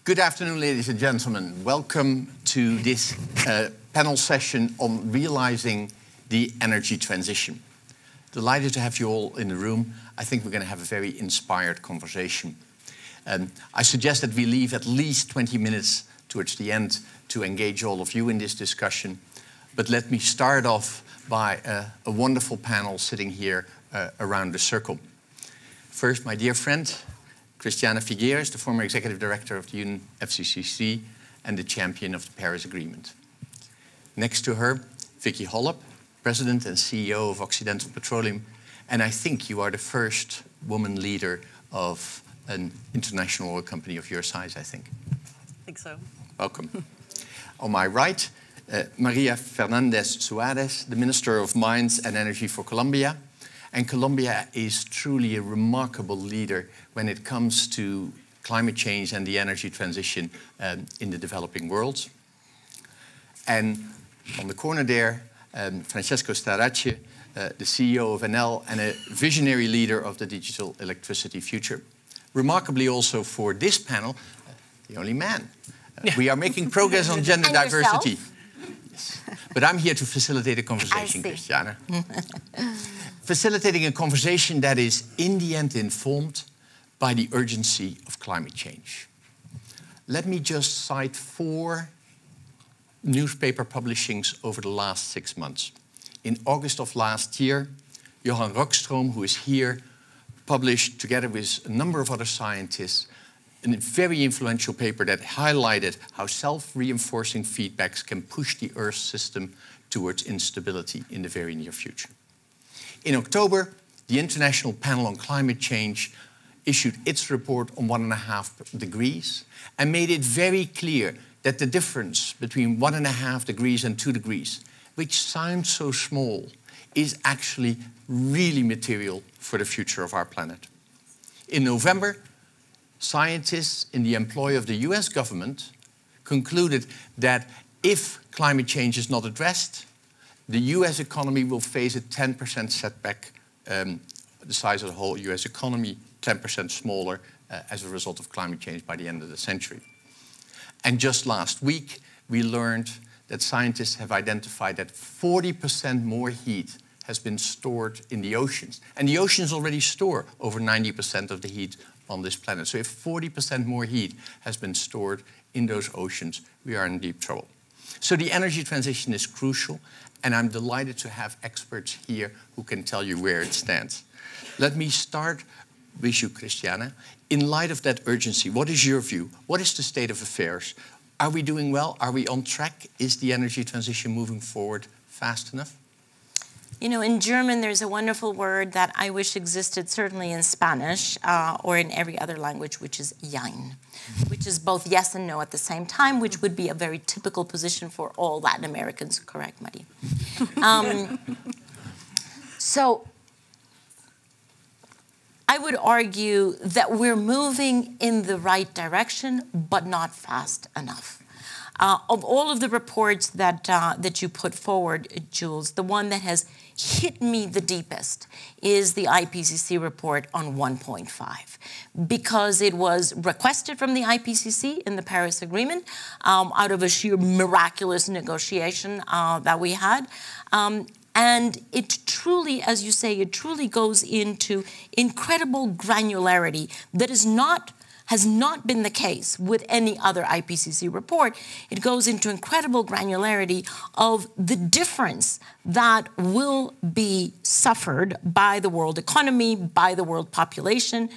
Good afternoon, ladies and gentlemen. Welcome to this panel session on realizing the energy transition. Delighted to have you all in the room. I think we're going to have a very inspired conversation. I suggest that we leave at least 20 minutes towards the end to engage all of you in this discussion. But let me start off by a wonderful panel sitting here around the circle. First, my dear friend, Christiana Figueres, the former executive director of the UN FCCC and the champion of the Paris Agreement. Next to her, Vicki Hollub, president and CEO of Occidental Petroleum. And I think you are the first woman leader of an international oil company of your size, I think. I think so. Welcome. On my right, Maria Fernanda Suarez, the Minister of Mines and Energy for Colombia. And Colombia is truly a remarkable leader when it comes to climate change and the energy transition in the developing world. And on the corner there, Francesco Starace, the CEO of Enel and a visionary leader of the digital electricity future. Remarkably also for this panel, the only man. We are making progress on gender diversity. Yes. But I'm here to facilitate a conversation, Christiana. Facilitating a conversation that is, in the end, informed by the urgency of climate change. Let me just cite 4 newspaper publishings over the last 6 months. In August of last year, Johan Rockström, who is here, published, together with a number of other scientists, a very influential paper that highlighted how self-reinforcing feedbacks can push the Earth system towards instability in the very near future. In October, the International Panel on Climate Change issued its report on 1.5 degrees and made it very clear that the difference between 1.5 degrees and 2 degrees, which sounds so small, is actually really material for the future of our planet. In November, scientists in the employ of the US government concluded that if climate change is not addressed, the US economy will face a 10% setback, the size of the whole US economy, 10% smaller as a result of climate change by the end of the century. And just last week, we learned that scientists have identified that 40% more heat has been stored in the oceans. And the oceans already store over 90% of the heat on this planet. So if 40% more heat has been stored in those oceans, we are in deep trouble. So the energy transition is crucial, and I'm delighted to have experts here who can tell you where it stands. Let me start with you, Christiana. In light of that urgency, what is your view? What is the state of affairs? Are we doing well? Are we on track? Is the energy transition moving forward fast enough? You know, in German, there's a wonderful word that I wish existed certainly in Spanish or in every other language, which is jein, which is both yes and no at the same time, which would be a very typical position for all Latin Americans. Correct, Marie? So I would argue that we're moving in the right direction, but not fast enough. Of all of the reports that you put forward, Jules, the one that has hit me the deepest is the IPCC report on 1.5, because it was requested from the IPCC in the Paris Agreement out of a sheer miraculous negotiation that we had. And it truly, as you say, it truly goes into incredible granularity that has not been the case with any other IPCC report. It goes into incredible granularity of the difference that will be suffered by the world economy, by the world population,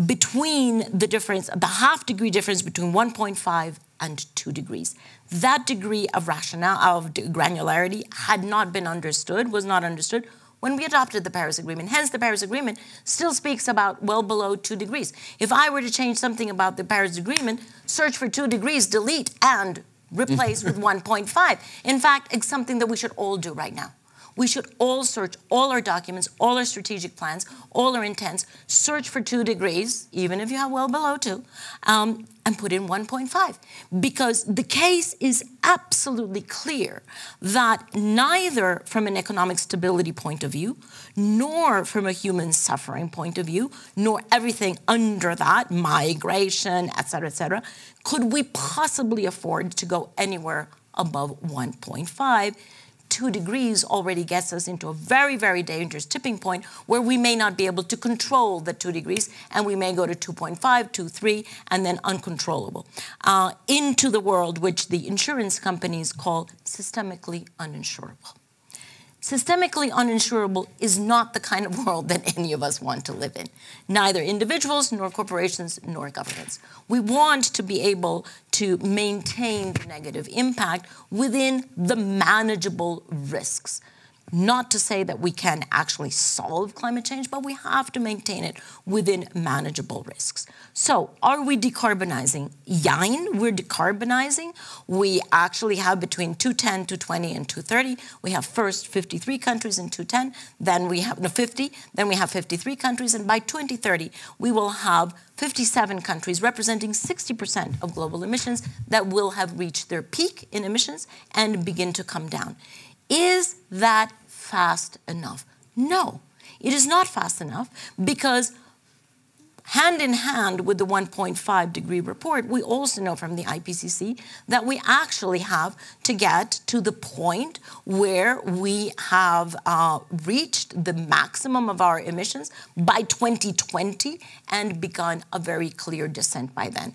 between the difference, the half-degree difference between 1.5 and 2 degrees. That degree of granularity had not been understood, was not understood when we adopted the Paris Agreement. Hence, the Paris Agreement still speaks about well below 2 degrees. If I were to change something about the Paris Agreement, search for 2 degrees, delete, and replace with 1.5. In fact, it's something that we should all do right now. We should all search all our documents, all our strategic plans, all our intents, search for 2 degrees, even if you have well below 2, and put in 1.5. Because the case is absolutely clear that neither from an economic stability point of view, nor from a human suffering point of view, nor everything under that, migration, et cetera, could we possibly afford to go anywhere above 1.5. 2 degrees already gets us into a very, very dangerous tipping point where we may not be able to control the 2 degrees, and we may go to 2.5, 2, 3, and then uncontrollable. Into the world which the insurance companies call systemically uninsurable. Systemically uninsurable is not the kind of world that any of us want to live in. Neither individuals, nor corporations, nor governments. We want to be able to maintain the negative impact within the manageable risks. Not to say that we can actually solve climate change, but we have to maintain it within manageable risks. So, are we decarbonizing? Yine, we're decarbonizing. We actually have between 2010, 2020, and 2030. We have first 53 countries in 2010, then we have 50, then we have 53 countries, and by 2030, we will have 57 countries representing 60% of global emissions that will have reached their peak in emissions and begin to come down. Is that fast enough? No, it is not fast enough, because hand in hand with the 1.5 degree report, we also know from the IPCC that we actually have to get to the point where we have reached the maximum of our emissions by 2020 and begun a very clear descent by then.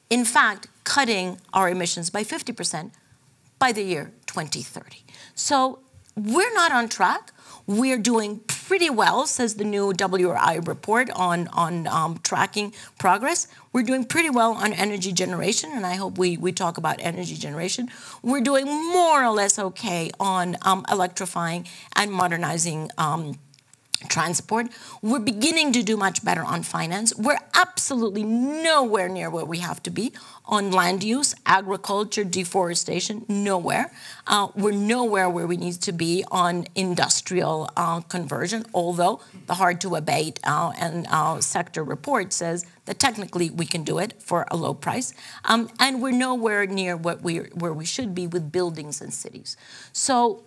In fact, cutting our emissions by 50% by the year 2030. So we're not on track. We're doing pretty well, says the new WRI report on tracking progress. We're doing pretty well on energy generation, and I hope we talk about energy generation. We're doing more or less okay on electrifying and modernizing transport. We're beginning to do much better on finance. We're absolutely nowhere near where we have to be on land use, agriculture, deforestation, nowhere. We're nowhere where we need to be on industrial conversion, although the hard-to-abate sector report says that technically we can do it for a low price. And we're nowhere near where we should be with buildings and cities. So,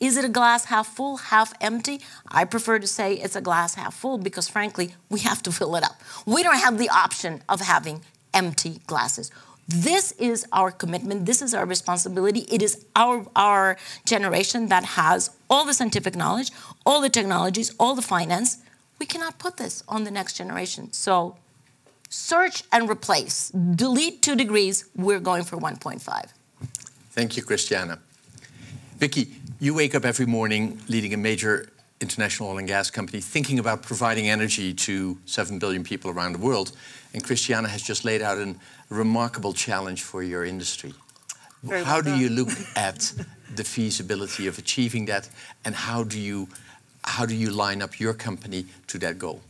is it a glass half full, half empty? I prefer to say it's a glass half full because, frankly, we have to fill it up. We don't have the option of having empty glasses. This is our commitment. This is our responsibility. It is our generation that has all the scientific knowledge, all the technologies, all the finance. We cannot put this on the next generation. So search and replace. Delete 2 degrees. We're going for 1.5. Thank you, Christiana. Vicki, you wake up every morning leading a major international oil and gas company, thinking about providing energy to 7 billion people around the world. And Christiana has just laid out a remarkable challenge for your industry. How do you look at the feasibility of achieving that, and how do you line up your company to that goal?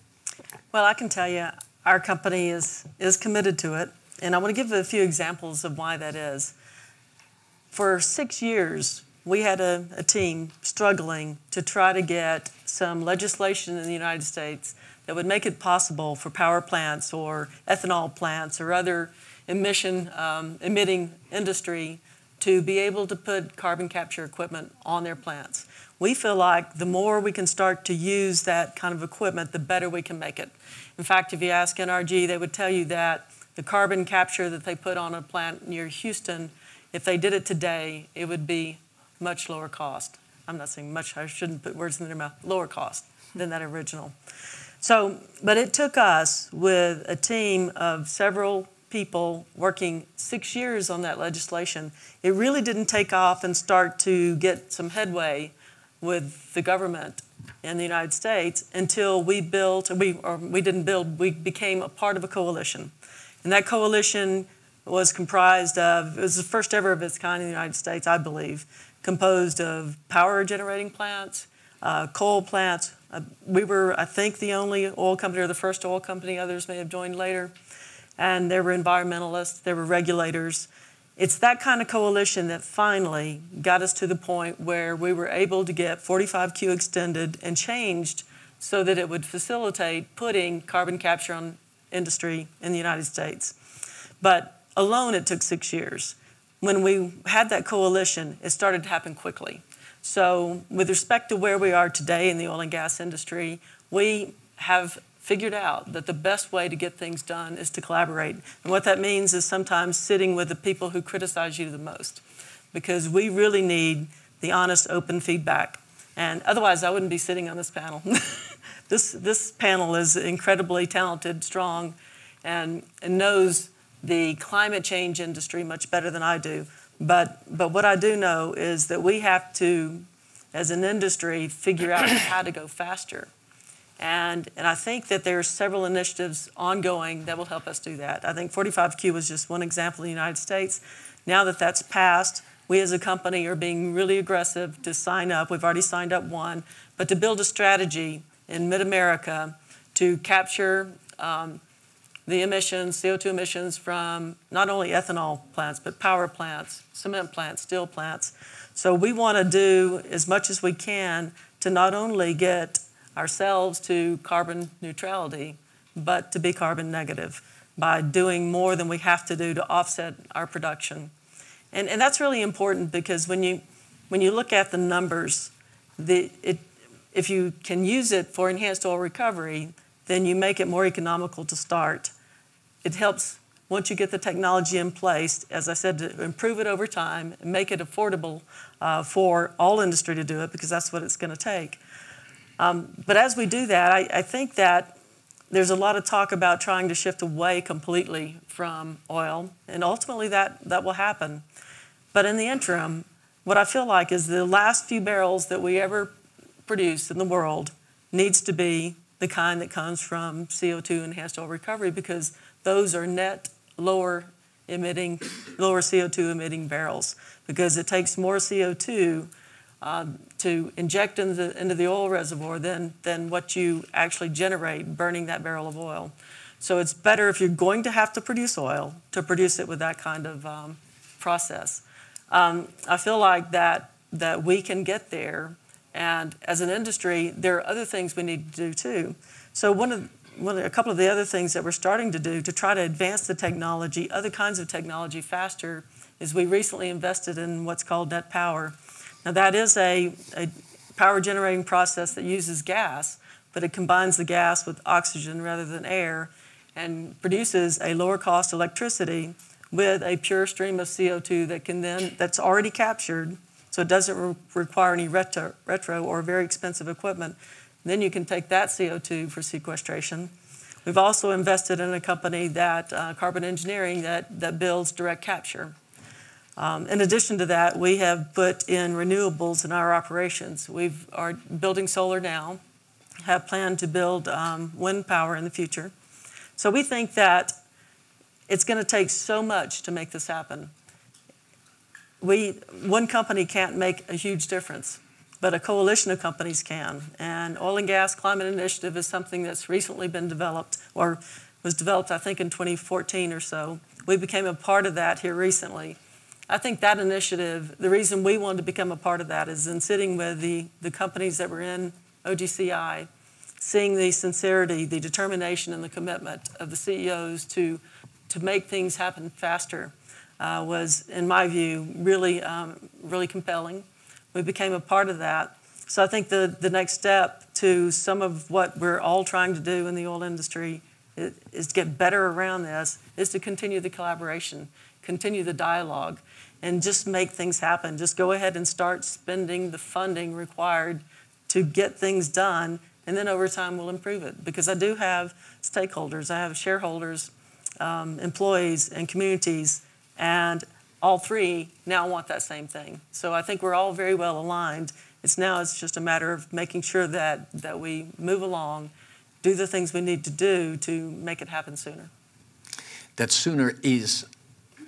Well, I can tell you our company is committed to it, and I want to give a few examples of why that is. For 6 years, we had a team struggling to try to get some legislation in the United States that would make it possible for power plants or ethanol plants or other emitting industry to be able to put carbon capture equipment on their plants. We feel like the more we can start to use that kind of equipment, the better we can make it. In fact, if you ask NRG, they would tell you that the carbon capture that they put on a plant near Houston, if they did it today, it would be much lower cost. I'm not saying much, I shouldn't put words in their mouth, lower cost than that original. So, but it took us with a team of several people working 6 years on that legislation. It really didn't take off and start to get some headway with the government in the United States until we became a part of a coalition. And that coalition was comprised of, it was the first ever of its kind in the United States, I believe, composed of power generating plants, coal plants. We were, I think, the only oil company or the first oil company. Others may have joined later. And there were environmentalists, there were regulators. it's that kind of coalition that finally got us to the point where we were able to get 45Q extended and changed so that it would facilitate putting carbon capture on industry in the United States. But alone, it took 6 years. When we had that coalition, it started to happen quickly. So with respect to where we are today in the oil and gas industry, we have figured out that the best way to get things done is to collaborate. And what that means is sometimes sitting with the people who criticize you the most, because we really need the honest, open feedback. And otherwise, I wouldn't be sitting on this panel. This panel is incredibly talented, strong, and knows the climate change industry much better than I do. But what I do know is that we have to, as an industry, figure out how to go faster. And I think that there are several initiatives ongoing that will help us do that. I think 45Q was just one example in the United States. Now that that's passed, we as a company are being really aggressive to sign up. We've already signed up one, but to build a strategy in mid-America to capture the emissions, CO2 emissions from not only ethanol plants, but power plants, cement plants, steel plants. So we want to do as much as we can to not only get ourselves to carbon neutrality, but to be carbon negative by doing more than we have to do to offset our production. And that's really important because when you look at the numbers, if you can use it for enhanced oil recovery, then you make it more economical to start. It helps, once you get the technology in place, as I said, to improve it over time and make it affordable for all industry to do it, because that's what it's going to take. But as we do that, I think that there's a lot of talk about trying to shift away completely from oil, and ultimately that will happen. But in the interim, what I feel like is the last few barrels that we ever produce in the world needs to be the kind that comes from CO2 enhanced oil recovery, because those are net lower CO2 emitting barrels, because it takes more CO2 to inject into the oil reservoir than what you actually generate burning that barrel of oil. So it's better, if you're going to have to produce oil, to produce it with that kind of process. I feel like that we can get there, and as an industry, there are other things we need to do too. So a couple of the other things that we're starting to do to try to advance the technology, other kinds of technology faster, is we recently invested in what's called net power. Now that is a power generating process that uses gas, but it combines the gas with oxygen rather than air and produces a lower cost electricity with a pure stream of CO2 that's already captured, so it doesn't require any retro or very expensive equipment. Then you can take that CO2 for sequestration. We've also invested in a company that, Carbon Engineering, that builds direct capture. In addition to that, we have put in renewables in our operations. We are building solar now, have planned to build wind power in the future. So we think that it's going to take so much to make this happen. One company can't make a huge difference, but a coalition of companies can. And Oil and Gas Climate Initiative is something that's recently been developed, or was developed, I think, in 2014 or so. We became a part of that here recently. I think that initiative, the reason we wanted to become a part of that is in sitting with the companies that were in OGCI, seeing the sincerity, the determination, and the commitment of the CEOs to make things happen faster was, in my view, really, really compelling. We became a part of that. So I think the next step to some of what we're all trying to do in the oil industry is to get better around this, is to continue the collaboration, continue the dialogue, and just make things happen. Just go ahead and start spending the funding required to get things done, and then over time we'll improve it. Because I do have stakeholders, I have shareholders, employees, and communities, and all three now want that same thing. So I think we're all very well aligned. It's just a matter of making sure that we move along, do the things we need to do to make it happen sooner. That sooner is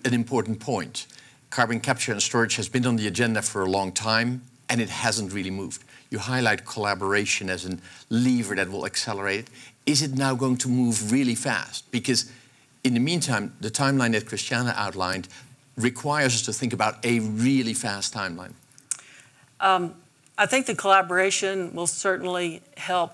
an important point. Carbon capture and storage has been on the agenda for a long time, and it hasn't really moved. You highlight collaboration as a lever that will accelerate it. Is it now going to move really fast? Because in the meantime, the timeline that Christiana outlined, requires us to think about a really fast timeline? I think the collaboration will certainly help,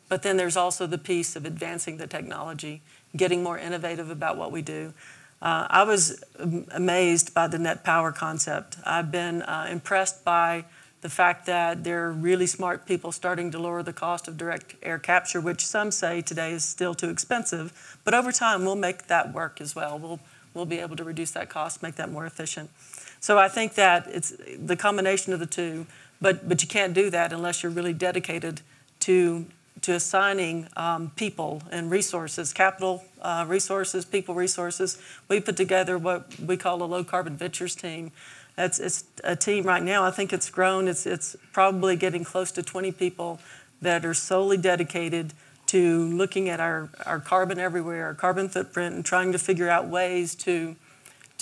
but then there's also the piece of advancing the technology, getting more innovative about what we do. I was amazed by the net power concept. I've been impressed by the fact that there are really smart people starting to lower the cost of direct air capture, which some say today is still too expensive. But over time, we'll make that work as well. We'll be able to reduce that cost, make that more efficient. So I think that it's the combination of the two, but you can't do that unless you're really dedicated to assigning people and resources, capital resources, people resources. We put together what we call a low-carbon ventures team. It's a team right now. I think it's grown. It's probably getting close to 20 people that are solely dedicated to looking at our carbon everywhere, our carbon footprint, and trying to figure out ways to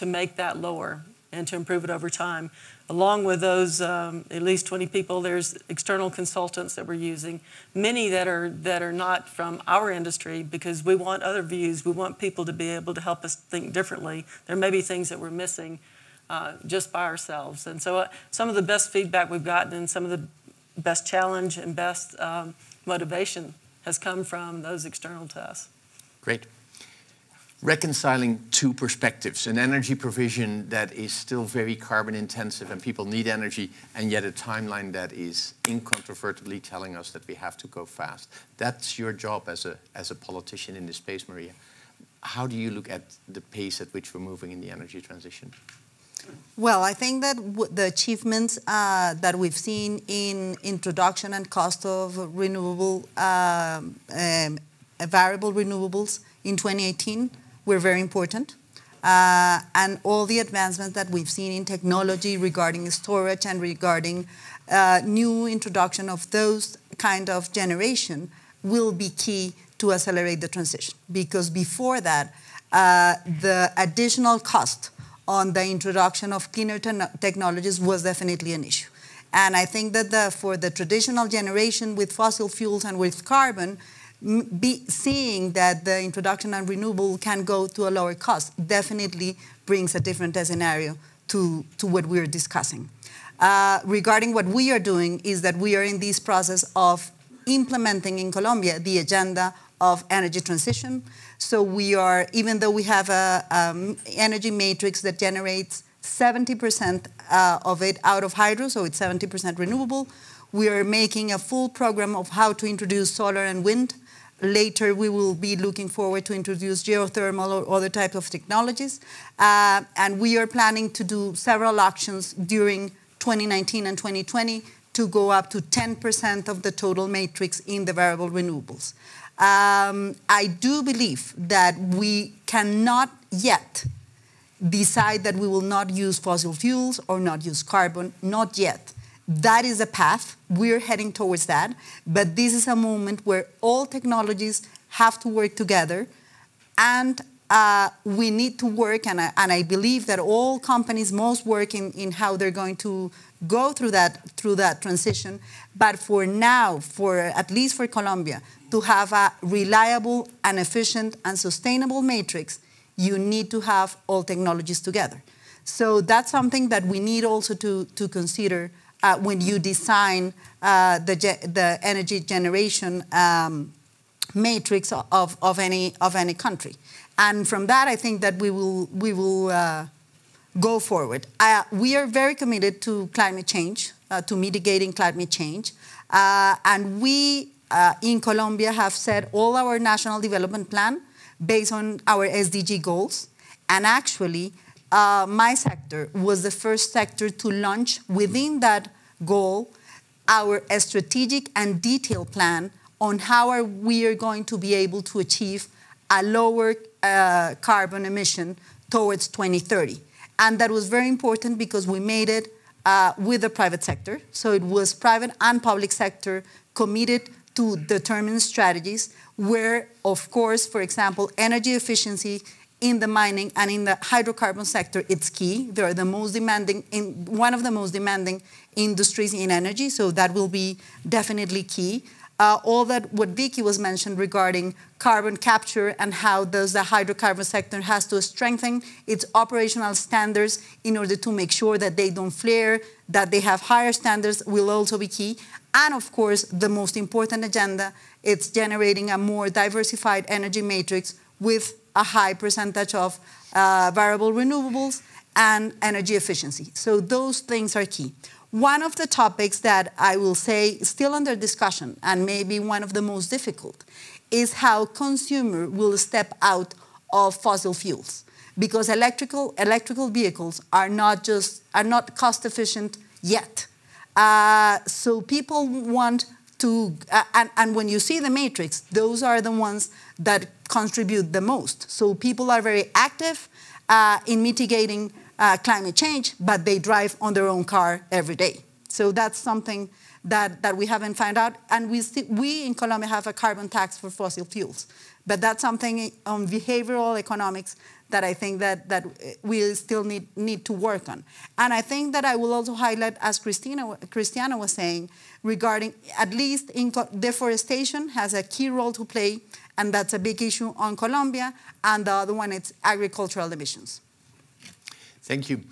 make that lower and to improve it over time. Along with those at least 20 people, there's external consultants that we're using, many that are not from our industry, because we want other views. We want people to be able to help us think differently. There may be things that we're missing just by ourselves. And so some of the best feedback we've gotten and some of the best challenge and best motivation has come from those external tests. Great. Reconciling two perspectives, an energy provision that is still very carbon intensive and people need energy, and yet a timeline that is incontrovertibly telling us that we have to go fast. That's your job as a politician in this space, Maria. How do you look at the pace at which we're moving in the energy transition? Well, I think that the achievements that we've seen in introduction and cost of renewable, variable renewables in 2018 were very important. And all the advancements that we've seen in technology regarding storage and regarding new introduction of those kind of generation will be key to accelerate the transition. Because before that, the additional cost on the introduction of cleaner technologies was definitely an issue. And I think that for the traditional generation with fossil fuels and with carbon, seeing that the introduction of renewable can go to a lower cost definitely brings a different scenario to what we're discussing. Regarding what we are doing is that we are in this process of implementing in Colombia the agenda of energy transition. So we are, even though we have an energy matrix that generates 70% of it out of hydro, so it's 70% renewable, we are making a full program of how to introduce solar and wind. Later, we will be looking forward to introduce geothermal or other types of technologies. And we are planning to do several actions during 2019 and 2020 to go up to 10% of the total matrix in the variable renewables. I do believe that we cannot yet decide that we will not use fossil fuels or not use carbon, not yet. That is a path. We're heading towards that. But this is a moment where all technologies have to work together, and we need to work, and I believe that all companies must work in how they're going to go through that transition. But for now, at least for Colombia, to have a reliable and efficient and sustainable matrix, you need to have all technologies together. So that's something that we need also to consider when you design the energy generation matrix of any country. And from that, I think that we will go forward. We are very committed to climate change, to mitigating climate change. And we, in Colombia, have set all our national development plan based on our SDG goals. And actually, my sector was the first sector to launch within that goal our strategic and detailed plan on how we are going to be able to achieve a lower carbon emission towards 2030. And that was very important because we made it with the private sector. So it was private and public sector committed to determine strategies where, of course, for example, energy efficiency in the mining and in the hydrocarbon sector, it's key. They're the most demanding, one of the most demanding industries in energy, so that will be definitely key. all that what Vicki was mentioned regarding carbon capture and how does the hydrocarbon sector has to strengthen its operational standards in order to make sure that they don't flare, that they have higher standards will also be key. And of course, the most important agenda, it's generating a more diversified energy matrix with a high percentage of variable renewables and energy efficiency. So those things are key. One of the topics that I will say is still under discussion and maybe one of the most difficult is how consumer will step out of fossil fuels, because electrical vehicles are not cost efficient yet. So people want to, and when you see the matrix, those are the ones that contribute the most. So people are very active in mitigating climate change, but they drive on their own car every day. So that's something that we haven't found out. And we in Colombia have a carbon tax for fossil fuels. But that's something on behavioral economics that I think that we still need to work on. And I think that I will also highlight, as Christiana was saying, regarding at least deforestation has a key role to play, and that's a big issue on Colombia, and the other one is agricultural emissions. Thank you.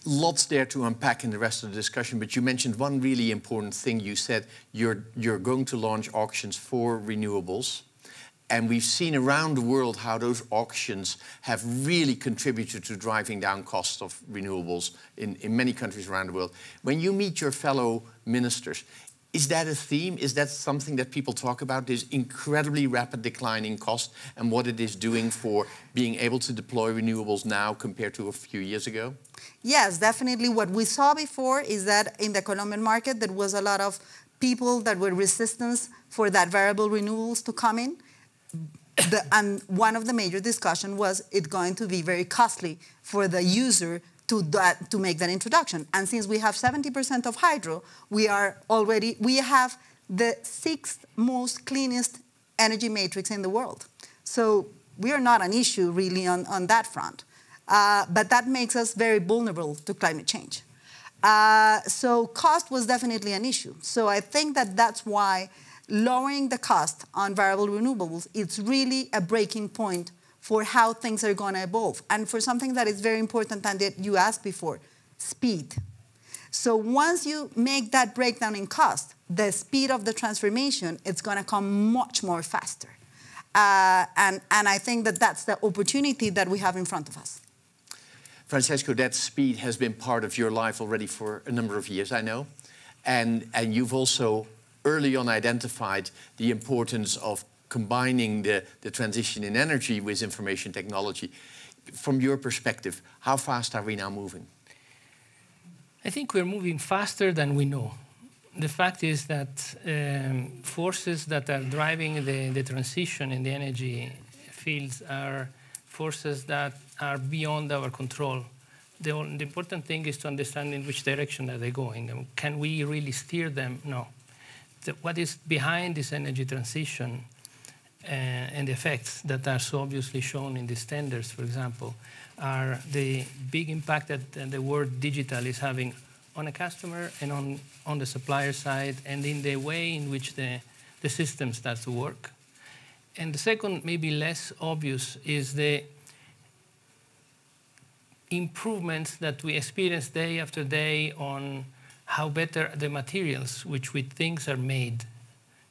Lots there to unpack in the rest of the discussion, but you mentioned one really important thing. You said you're going to launch auctions for renewables. And we've seen around the world how those auctions have really contributed to driving down costs of renewables in many countries around the world. When you meet your fellow ministers, is that a theme? Is that something that people talk about, this incredibly rapid decline in cost and what it is doing for being able to deploy renewables now compared to a few years ago? Yes, definitely. What we saw before is that in the Colombian market, there was a lot of people that were resistant for that variable renewables to come in. And one of the major discussions was it's going to be very costly for the user to make that introduction. And since we have 70% of hydro, we have the 6th most cleanest energy matrix in the world. So we are not an issue really on that front. But that makes us very vulnerable to climate change. So cost was definitely an issue. So I think that that's why lowering the cost on variable renewables, it's really a breaking point for how things are going to evolve. And for something that is very important and that you asked before, speed. So once you make that breakdown in cost, the speed of the transformation, it's going to come much more faster. And I think that that's the opportunity that we have in front of us. Francesco, that speed has been part of your life already for a number of years, I know. And you've also early on identified the importance of combining the transition in energy with information technology. From your perspective, how fast are we now moving? I think we're moving faster than we know. The fact is that forces that are driving the transition in the energy fields are forces that are beyond our control. The important thing is to understand in which direction are they going. Can we really steer them? No. What is behind this energy transition and the effects that are so obviously shown in the standards, for example, are the big impact that the word digital is having on a customer and on the supplier side and in the way in which the system starts to work. And the second, maybe less obvious, is the improvements that we experience day after day on how better the materials which with things are made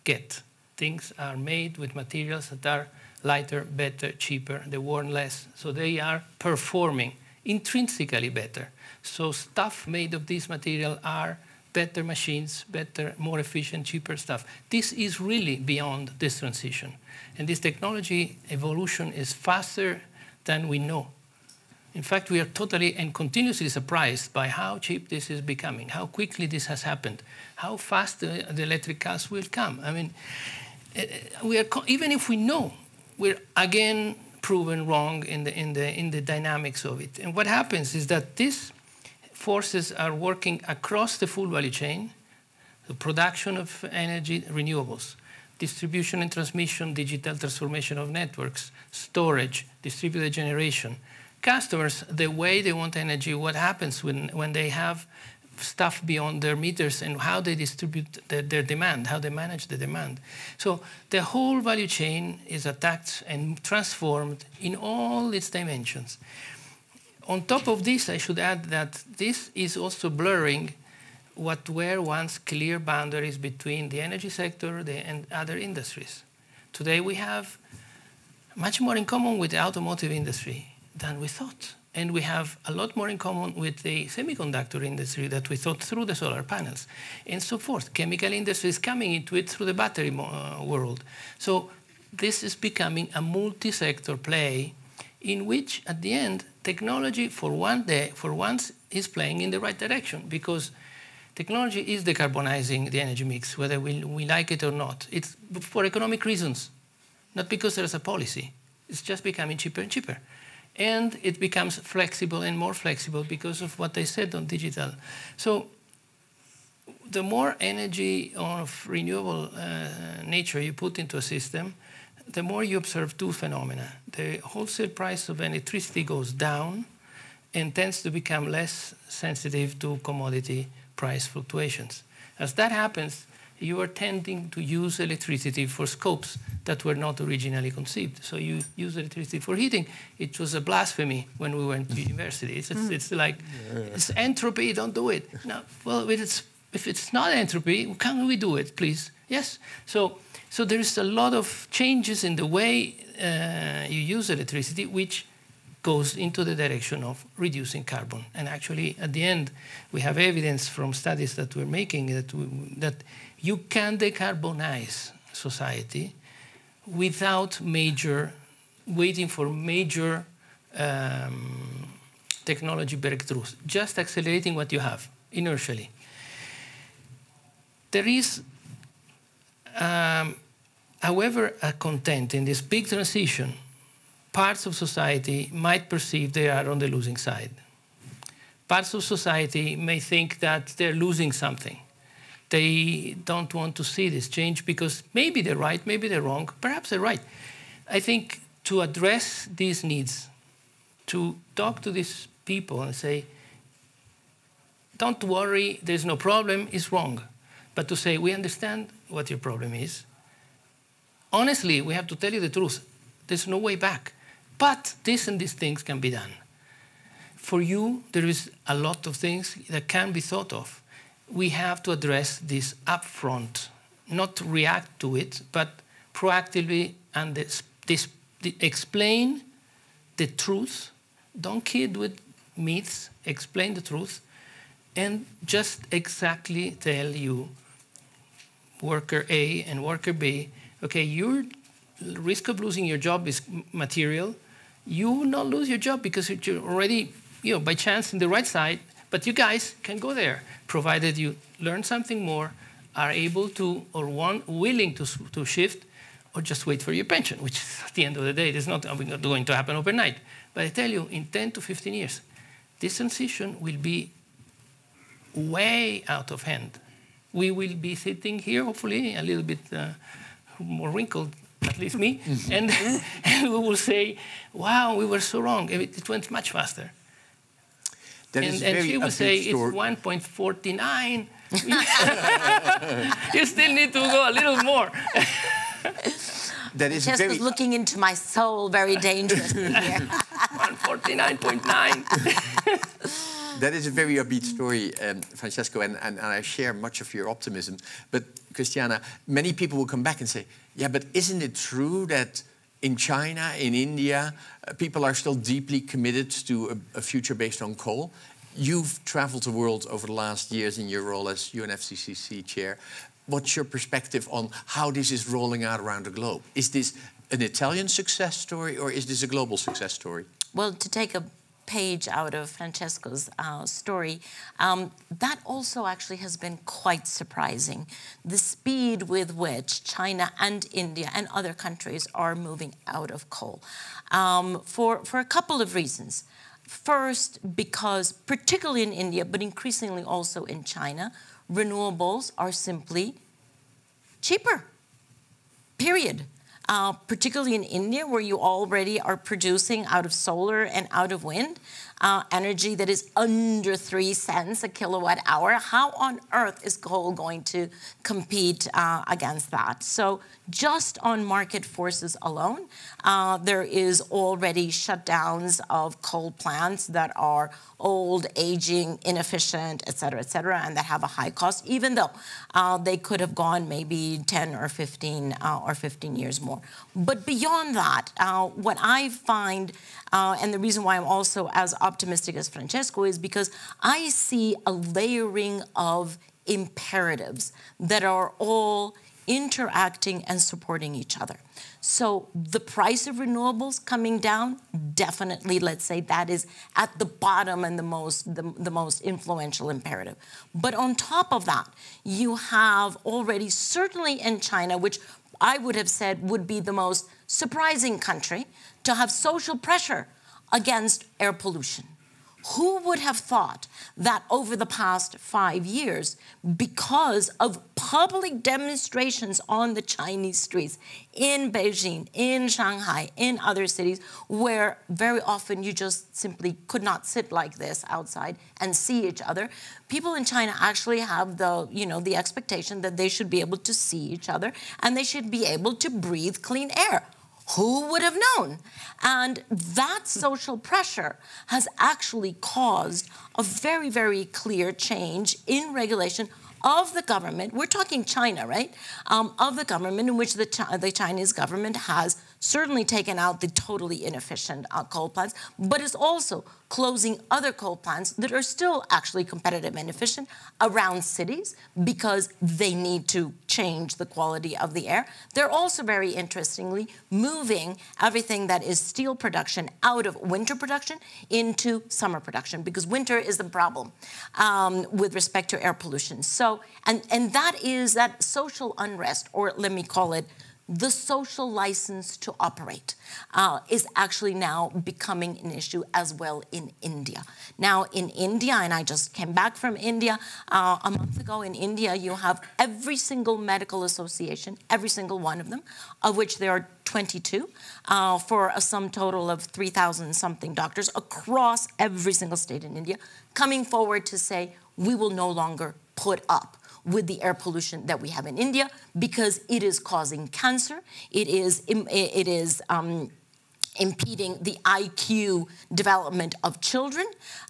get. Things are made with materials that are lighter, better, cheaper, they worn less. So they are performing intrinsically better. So stuff made of this material are better machines, better, more efficient, cheaper stuff. This is really beyond this transition. And this technology evolution is faster than we know. In fact, we are totally and continuously surprised by how cheap this is becoming, how quickly this has happened, how fast the electric cars will come. I mean, even if we know, we're again proven wrong in the dynamics of it. And what happens is that these forces are working across the full value chain, the production of energy, renewables, distribution and transmission, digital transformation of networks, storage, distributed generation. Customers, the way they want energy, what happens when they have stuff beyond their meters and how they distribute their demand, how they manage the demand. So the whole value chain is attacked and transformed in all its dimensions. On top of this, I should add that this is also blurring what were once clear boundaries between the energy sector and other industries. Today we have much more in common with the automotive industry than we thought. And we have a lot more in common with the semiconductor industry that we thought through the solar panels, and so forth. Chemical industry is coming into it through the battery world. So this is becoming a multi-sector play in which, at the end, technology for once is playing in the right direction, because technology is decarbonizing the energy mix, whether we like it or not. It's for economic reasons, not because there's a policy. It's just becoming cheaper and cheaper. And it becomes flexible and more flexible because of what I said on digital. So the more energy of renewable nature you put into a system, the more you observe two phenomena. The wholesale price of electricity goes down and tends to become less sensitive to commodity price fluctuations. As that happens, you are tending to use electricity for scopes that were not originally conceived. So you use electricity for heating. It was a blasphemy when we went to university. It's like, it's entropy, don't do it. No, well, if it's not entropy, can we do it, please? Yes. So there is a lot of changes in the way you use electricity, which goes into the direction of reducing carbon. And actually, at the end, we have evidence from studies that we're making that you can decarbonize society without waiting for major technology breakthroughs, just accelerating what you have, inertially. There is, however, a content in this big transition. Parts of society might perceive they are on the losing side. Parts of society may think that they're losing something. They don't want to see this change because maybe they're right, maybe they're wrong, perhaps they're right. I think to address these needs, to talk to these people and say, don't worry, there's no problem, is wrong. But to say, we understand what your problem is. Honestly, we have to tell you the truth. There's no way back. But this and these things can be done. For you, there is a lot of things that can be thought of. We have to address this upfront, not react to it, but proactively and explain the truth. Don't kid with myths, explain the truth, and just exactly tell you, worker A and worker B, okay, your risk of losing your job is material. You will not lose your job because you're already, by chance in the right side, but you guys can go there, provided you learn something more, are able to, or willing to shift, or just wait for your pension, which at the end of the day is not going to happen overnight. But I tell you, in 10 to 15 years, this transition will be way out of hand. We will be sitting here, hopefully, a little bit more wrinkled, at least me, and we will say, wow, we were so wrong. It went much faster. And she will say, it's 1.49. You still need to go a little more. That is Francesco's looking into my soul very dangerously here. 149.9. That is a very upbeat story, Francesco, and I share much of your optimism. But Christiana, many people will come back and say, yeah, but isn't it true that in China, in India, people are still deeply committed to a future based on coal? You've traveled the world over the last years in your role as UNFCCC chair. What's your perspective on how this is rolling out around the globe? Is this an Italian success story or is this a global success story? Well, to take a page out of Francesco's story, that also actually has been quite surprising. The speed with which China and India and other countries are moving out of coal for a couple of reasons. First, because particularly in India, but increasingly also in China, renewables are simply cheaper, period. particularly in India, where you already are producing out of solar and out of wind, energy that is under 3 cents a kilowatt hour. How on earth is coal going to compete against that? So just on market forces alone, there is already shutdowns of coal plants that are old, aging, inefficient, et cetera, and that have a high cost, even though they could have gone maybe 10 or 15 years more. But beyond that, what I find, and the reason why I'm also as optimistic as Francesco is because I see a layering of imperatives that are all interacting and supporting each other. So the price of renewables coming down, definitely, let's say that is at the bottom and the most influential imperative. But on top of that, you have already, certainly in China, which I would have said would be the most surprising country to have social pressure against air pollution. Who would have thought that over the past 5 years, because of public demonstrations on the Chinese streets, in Beijing, in Shanghai, in other cities, where very often you just simply could not sit like this outside and see each other, people in China actually have the expectation that they should be able to see each other and they should be able to breathe clean air. Who would have known? And that social pressure has actually caused a very, very clear change in regulation of the government. We're talking China, right? Of the government, in which the Chinese government has certainly taken out the totally inefficient coal plants, but is also closing other coal plants that are still actually competitive and efficient around cities because they need to change the quality of the air. They're also very interestingly moving everything that is steel production out of winter production into summer production because winter is the problem with respect to air pollution. So, and that is that social unrest, or let me call it the social license to operate, is actually now becoming an issue as well in India. Now in India, and I just came back from India a month ago, in India you have every single medical association, every single one of them, of which there are 22, for a sum total of 3,000 something doctors across every single state in India, coming forward to say we will no longer put up with the air pollution that we have in India because it is causing cancer, it is impeding the IQ development of children,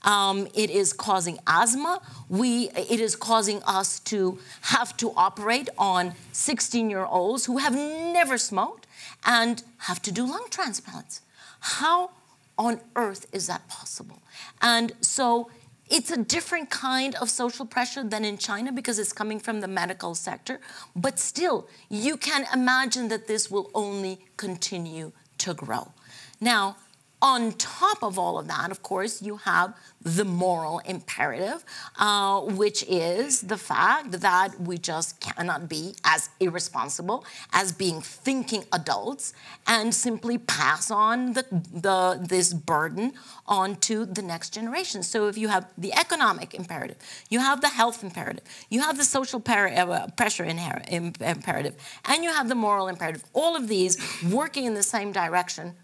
it is causing asthma, it is causing us to have to operate on 16-year-olds who have never smoked and have to do lung transplants. How on earth is that possible? And so it's a different kind of social pressure than in China because it's coming from the medical sector. But still, you can imagine that this will only continue to grow. Now, on top of all of that, of course, you have the moral imperative, which is the fact that we just cannot be as irresponsible as being thinking adults and simply pass on this burden onto the next generation. So if you have the economic imperative, you have the health imperative, you have the social pressure imperative, and you have the moral imperative, all of these working in the same direction,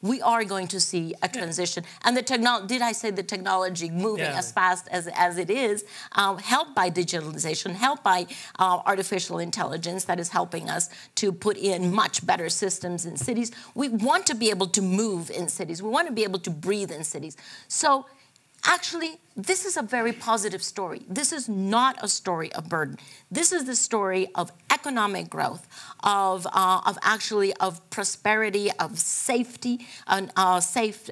we are going to see a transition. And the technology, did I say the technology moving as fast as it is, helped by digitalization, helped by artificial intelligence that is helping us to put in much better systems in cities. We want to be able to move in cities. We want to be able to breathe in cities. So actually, this is a very positive story. This is not a story of burden. This is the story of economic growth, of prosperity, of safety, and a safe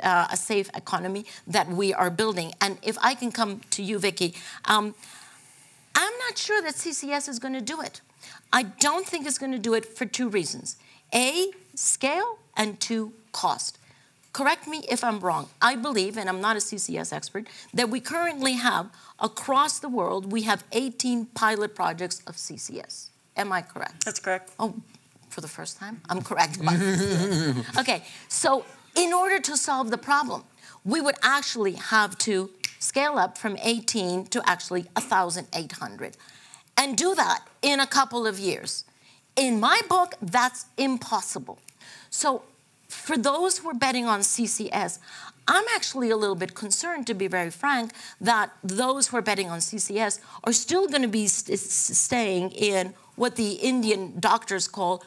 economy that we are building. And if I can come to you, Vicki, I'm not sure that CCS is going to do it. I don't think it's going to do it for two reasons. A, scale, and two, cost. Correct me if I'm wrong. I believe, and I'm not a CCS expert, that we currently have, across the world, we have 18 pilot projects of CCS. Am I correct? That's correct. Oh, for the first time, I'm correct about CCS. Okay, so in order to solve the problem, we would actually have to scale up from 18 to actually 1,800 and do that in a couple of years. In my book, that's impossible. So for those who are betting on CCS, I'm actually a little bit concerned, to be very frank, that those who are betting on CCS are still going to be staying in what the Indian doctors call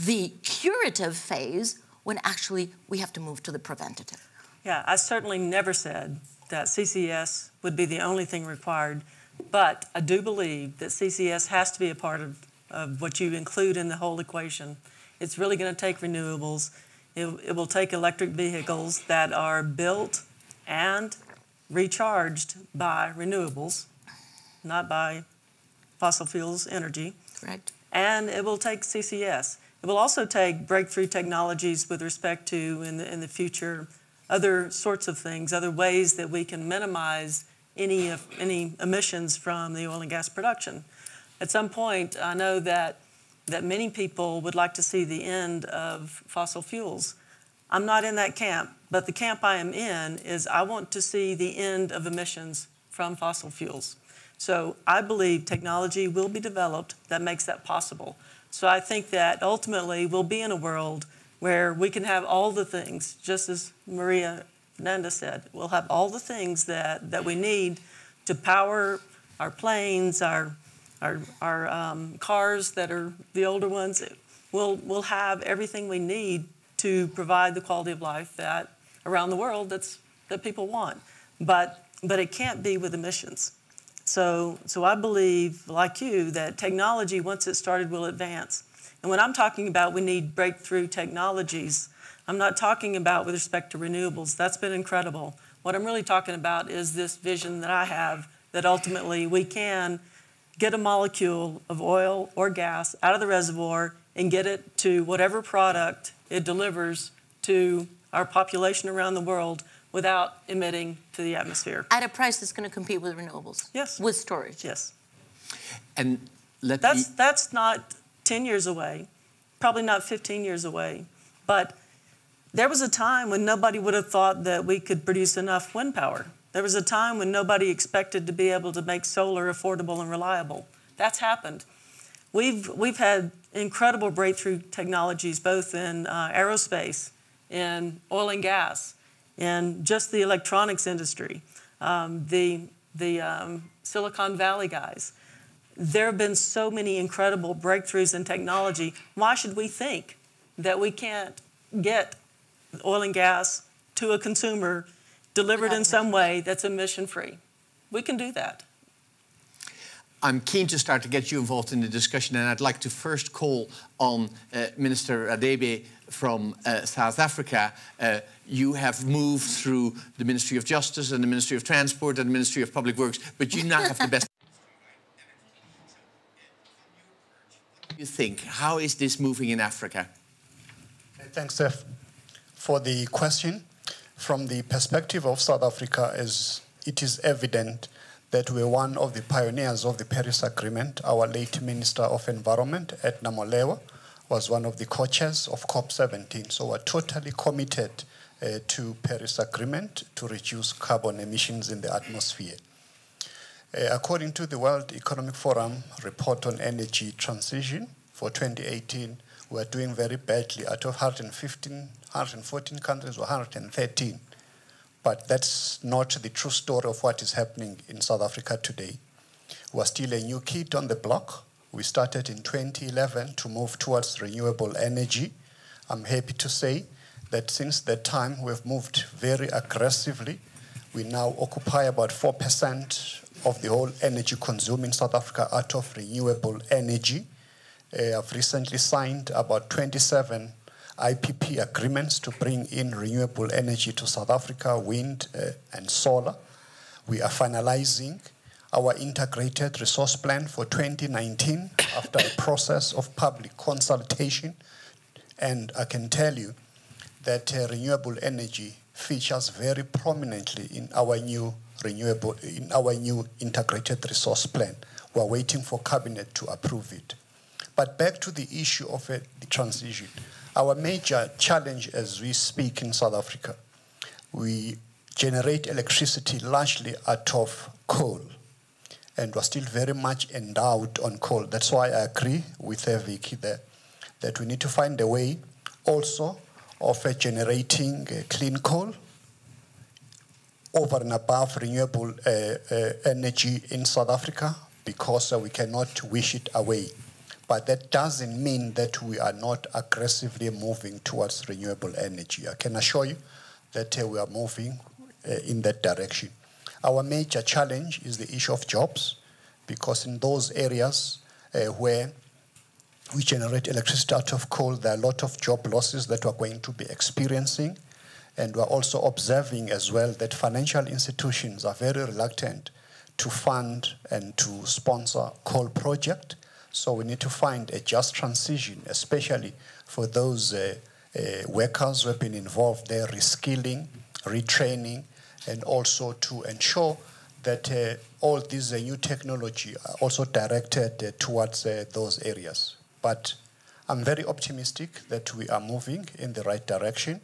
the curative phase, when actually we have to move to the preventative. Yeah, I certainly never said that CCS would be the only thing required, but I do believe that CCS has to be a part of what you include in the whole equation. It's really going to take renewables. It will take electric vehicles that are built and recharged by renewables, not by fossil fuels energy. Correct. And it will take CCS. It will also take breakthrough technologies with respect to, in the future, other sorts of things, other ways that we can minimize any emissions from the oil and gas production. At some point, I know that many people would like to see the end of fossil fuels. I'm not in that camp, but the camp I am in is I want to see the end of emissions from fossil fuels. So I believe technology will be developed that makes that possible. So I think that ultimately we'll be in a world where we can have all the things, just as Fernanda said, we'll have all the things that we need to power our planes, our cars that are the older ones. We'll have everything we need to provide the quality of life that around the world that people want. But it can't be with emissions. So I believe, like you, that technology, once it started, will advance. And when I'm talking about we need breakthrough technologies, I'm not talking about with respect to renewables. That's been incredible. What I'm really talking about is this vision that I have that ultimately we can get a molecule of oil or gas out of the reservoir and get it to whatever product it delivers to our population around the world without emitting to the atmosphere. At a price that's going to compete with renewables? Yes. With storage? Yes. And that's not 10 years away, probably not 15 years away, but there was a time when nobody would have thought that we could produce enough wind power. There was a time when nobody expected to be able to make solar affordable and reliable. That's happened. We've had incredible breakthrough technologies, both in aerospace, in oil and gas, in just the electronics industry, the Silicon Valley guys. There have been so many incredible breakthroughs in technology. Why should we think that we can't get oil and gas to a consumer delivered in some way that's emission-free? We can do that. I'm keen to start to get you involved in the discussion, and I'd like to first call on Minister Radebe from South Africa. You have moved through the Ministry of Justice and the Ministry of Transport and the Ministry of Public Works, but you now have the best. What do you think? How is this moving in Africa? Thanks, Steph, for the question. From the perspective of South Africa, it is evident that we're one of the pioneers of the Paris Agreement. Our late Minister of Environment, Edna Molewa, was one of the co-chairs of COP17. So we're totally committed to Paris Agreement to reduce carbon emissions in the atmosphere. According to the World Economic Forum report on energy transition for 2018, we're doing very badly. Out of 114 countries, or 113. But that's not the true story of what is happening in South Africa today. We're still a new kid on the block. We started in 2011 to move towards renewable energy. I'm happy to say that since that time, we've moved very aggressively. We now occupy about 4% of the whole energy consumed in South Africa out of renewable energy. I've recently signed about 27 IPP agreements to bring in renewable energy to South Africa, wind and solar. We are finalizing our integrated resource plan for 2019 after a process of public consultation. And I can tell you that renewable energy features very prominently in our new integrated resource plan. We're waiting for Cabinet to approve it. But back to the issue of the transition. Our major challenge as we speak in South Africa, we generate electricity largely out of coal, and we're still very much endowed on coal. That's why I agree with Vicki there that we need to find a way also of generating clean coal over and above renewable energy in South Africa, because we cannot wish it away. But that doesn't mean that we are not aggressively moving towards renewable energy. I can assure you that we are moving in that direction. Our major challenge is the issue of jobs, because in those areas where we generate electricity out of coal, there are a lot of job losses that we're going to be experiencing. And we're also observing as well that financial institutions are very reluctant to fund and to sponsor coal projects. So we need to find a just transition, especially for those workers who have been involved there, reskilling, retraining, and also to ensure that all these new technology are also directed towards those areas. But I'm very optimistic that we are moving in the right direction.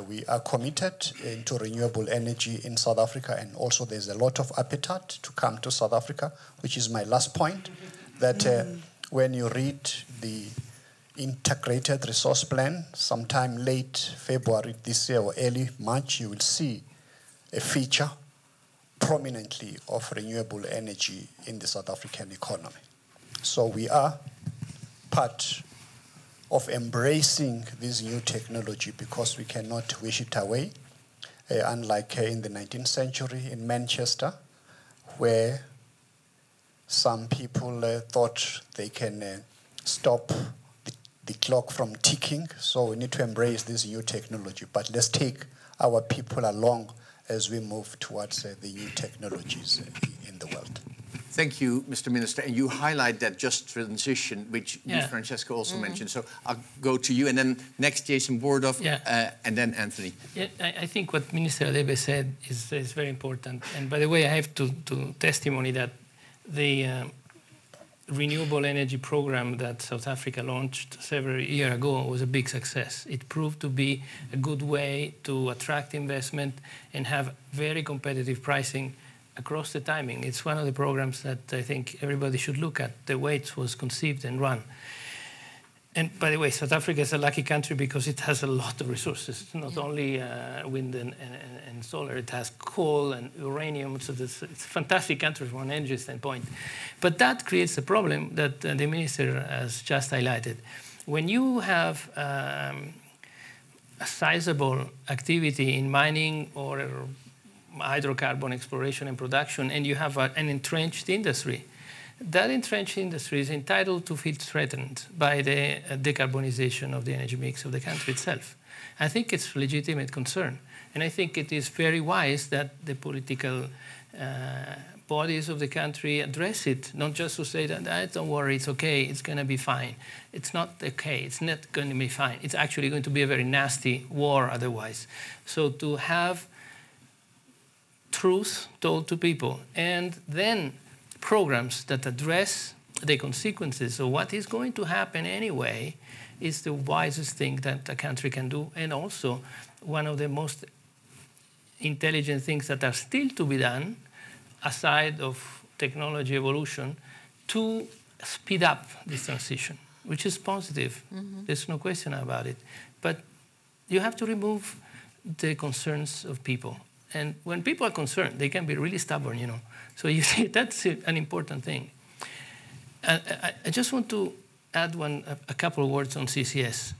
We are committed into renewable energy in South Africa, and also there's a lot of appetite to come to South Africa, which is my last point, that when you read the integrated resource plan, sometime late February this year or early March, you will see a feature prominently of renewable energy in the South African economy. So we are part of embracing this new technology, because we cannot wish it away, unlike in the 19th century in Manchester, where some people thought they can stop the clock from ticking. So we need to embrace this new technology. But let's take our people along as we move towards the new technologies in the world. Thank you, Mr. Minister. And you highlight that just transition, which you, Francesco, also mentioned. So I'll go to you, and then next Jason Bourdoff, and then Anthony. Yeah, I think what Minister Radebe said is very important. And by the way, I have to testimony that the renewable energy program that South Africa launched several years ago was a big success. It proved to be a good way to attract investment and have very competitive pricing across the timing. It's one of the programs that I think everybody should look at, the way it was conceived and run. And by the way, South Africa is a lucky country because it has a lot of resources. It's not only wind and solar, it has coal and uranium, so it's a fantastic country from an energy standpoint. But that creates a problem that the Minister has just highlighted. When you have a sizable activity in mining or hydrocarbon exploration and production, and you have an entrenched industry, that entrenched industry is entitled to feel threatened by the decarbonization of the energy mix of the country itself. I think it's a legitimate concern. And I think it is very wise that the political bodies of the country address it, not just to say that, don't worry, it's okay, it's going to be fine. It's not okay, it's not going to be fine. It's actually going to be a very nasty war otherwise. So to have truth told to people, and then programs that address the consequences of what is going to happen anyway, is the wisest thing that a country can do, and also one of the most intelligent things that are still to be done, aside of technology evolution, to speed up this transition, which is positive. There's no question about it. But you have to remove the concerns of people. And when people are concerned, they can be really stubborn, you know. So you see, that's an important thing. I just want to add a couple of words on CCS.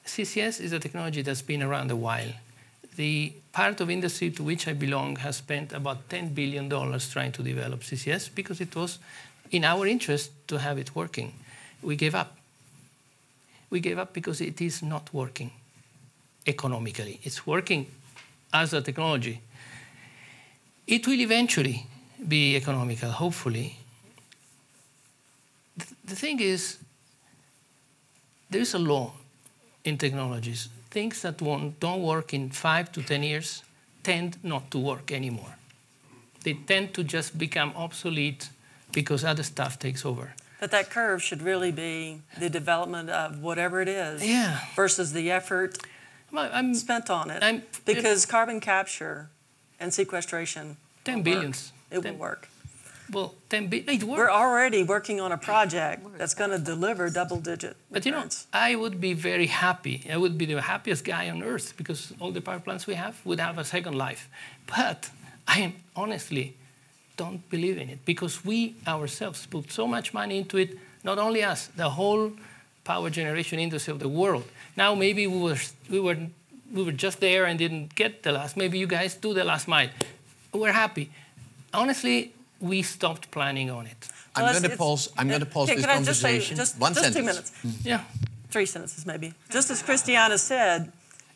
CCS is a technology that's been around a while. The part of industry to which I belong has spent about $10 billion trying to develop CCS because it was in our interest to have it working. We gave up. We gave up because it is not working economically. It's working as a technology. It will eventually be economical, hopefully. The thing is, there is a law in technologies. Things that don't work in 5 to 10 years tend not to work anymore. They tend to just become obsolete because other stuff takes over. But that curve should really be the development of whatever it is versus the effort spent on it. Because carbon capture and sequestration 10 billions. It will work. Well, 10 billion, it works. We're already working on a project that's going to deliver double-digit But you know, returns. I would be very happy. I would be the happiest guy on earth because all the power plants we have would have a second life. But I honestly don't believe in it because we ourselves put so much money into it, not only us, the whole power generation industry of the world. Now maybe we were just there and didn't get the last. Maybe you guys do the last mile. We're happy. Honestly, we stopped planning on it. I'm going to pause this conversation. Just 1 2 sentence. minutes. Yeah. 3 sentences, maybe. Just as Christiana said,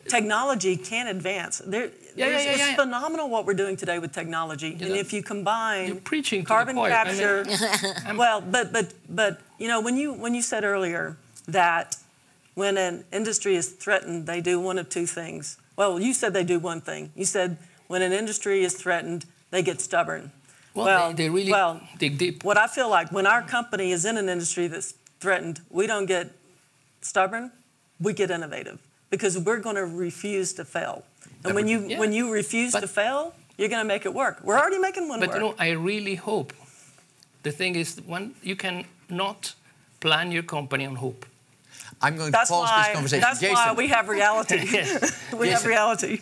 technology can advance. It's phenomenal what we're doing today with technology. And if you combine You're preaching to carbon the choir. capture, well, but you know, when you said earlier that when an industry is threatened, they do one of two things. Well, you said they do one thing. You said when an industry is threatened, they get stubborn. Well, they really dig deep. What I feel like when our company is in an industry that's threatened, we don't get stubborn, we get innovative because we're going to refuse to fail. And when you refuse to fail, you're going to make it work. We're already making one work. But you know, I really hope. The thing is, you can not plan your company on hope. I'm going to pause this conversation. That's why we have reality. We have reality.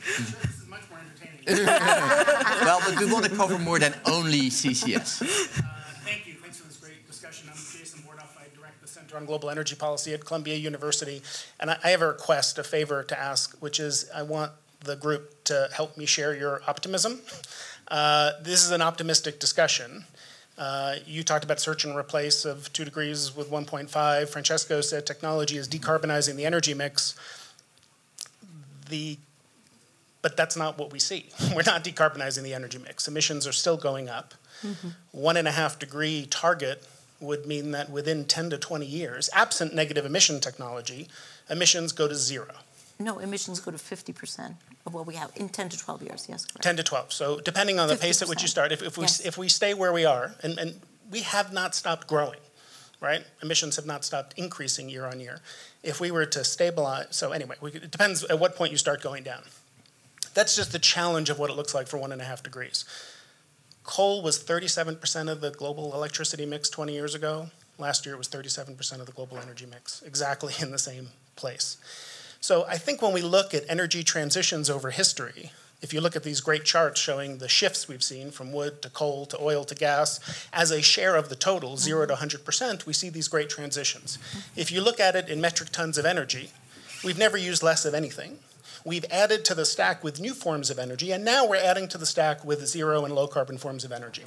Well, but we want to cover more than only CCS. Thank you. Thanks for this great discussion. I'm Jason Bordoff. I direct the Center on Global Energy Policy at Columbia University. And I have a request, a favor to ask, which is I want the group to help me share your optimism. This is an optimistic discussion. You talked about search and replace of 2 degrees with 1.5. Francesco said technology is decarbonizing the energy mix. But that's not what we see. We're not decarbonizing the energy mix. Emissions are still going up. 1.5 degree target would mean that within 10 to 20 years, absent negative emission technology, emissions go to 0. No, emissions go to 50% of what we have in 10 to 12 years, yes, correct. 10 to 12. So depending on the pace at which you start, if we stay where we are, and we have not stopped growing, right? Emissions have not stopped increasing year on year. If we were to stabilize, so anyway, it depends at what point you start going down. That's just the challenge of what it looks like for 1.5 degrees. Coal was 37% of the global electricity mix 20 years ago. Last year it was 37% of the global energy mix, exactly in the same place. So I think when we look at energy transitions over history, if you look at these great charts showing the shifts we've seen from wood to coal to oil to gas, as a share of the total, 0 to 100%, we see these great transitions. If you look at it in metric tons of energy, we've never used less of anything. We've added to the stack with new forms of energy, and now we're adding to the stack with 0 and low carbon forms of energy.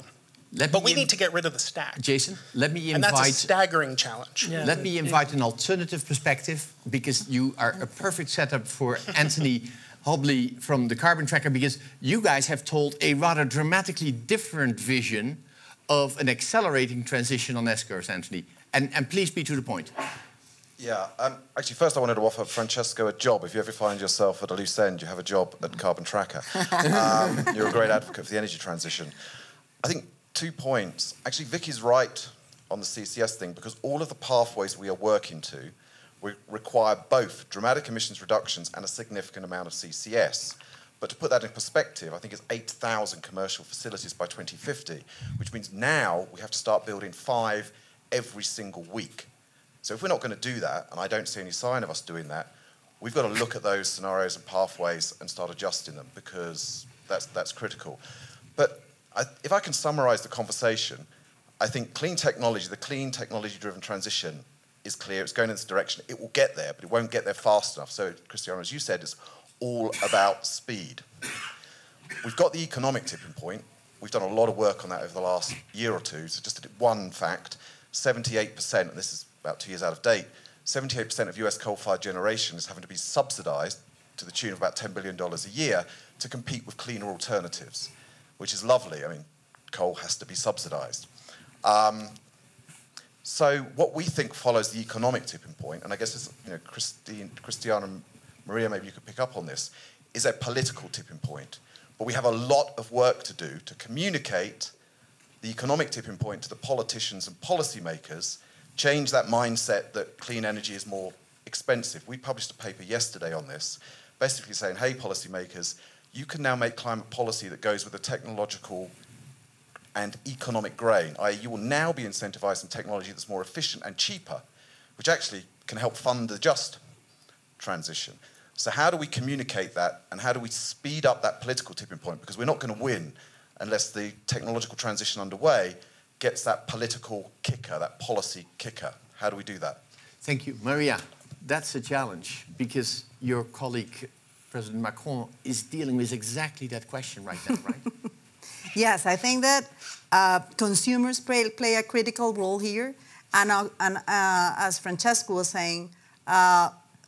But we need to get rid of the stack. Jason, let me invite... And that's a staggering challenge. Yeah. Let me invite an alternative perspective, because you are a perfect setup for Anthony Hollub from the Carbon Tracker, because you guys have told a rather dramatically different vision of an accelerating transition on S-curves, Anthony. And please be to the point. Yeah, actually, first I wanted to offer Francesco a job. If you ever find yourself at a loose end, you have a job at Carbon Tracker. You're a great advocate for the energy transition. I think 2 points. Actually, Vicki's right on the CCS thing, because all of the pathways we are working to require both dramatic emissions reductions and a significant amount of CCS. But to put that in perspective, I think it's 8,000 commercial facilities by 2050, which means now we have to start building 5 every single week. So if we're not going to do that, and I don't see any sign of us doing that, we've got to look at those scenarios and pathways and start adjusting them, because that's critical. But if I can summarize the conversation, I think clean technology, the clean technology-driven transition is clear. It's going in this direction. It will get there, but it won't get there fast enough. So, Christiana, as you said, it's all about speed. We've got the economic tipping point. We've done a lot of work on that over the last year or two. So just one fact, 78%, and this is about 2 years out of date, 78% of US coal-fired generation is having to be subsidized to the tune of about $10 billion a year to compete with cleaner alternatives, which is lovely. I mean, coal has to be subsidized. So what we think follows the economic tipping point, and I guess it's, Christiana and Maria, maybe you could pick up on this, is a political tipping point. But we have a lot of work to do to communicate the economic tipping point to the politicians and policymakers, change that mindset that clean energy is more expensive. We published a paper yesterday on this, basically saying, hey, policymakers, you can now make climate policy that goes with the technological and economic grain, i.e. you will now be incentivizing technology that's more efficient and cheaper, which actually can help fund the just transition. So how do we communicate that, and how do we speed up that political tipping point? Because we're not going to win unless the technological transition underway gets that political kicker, that policy kicker. How do we do that? Thank you. Maria, that's a challenge, because your colleague, President Macron, is dealing with exactly that question right now, right? Yes, I think that consumers play a critical role here. And as Francesco was saying,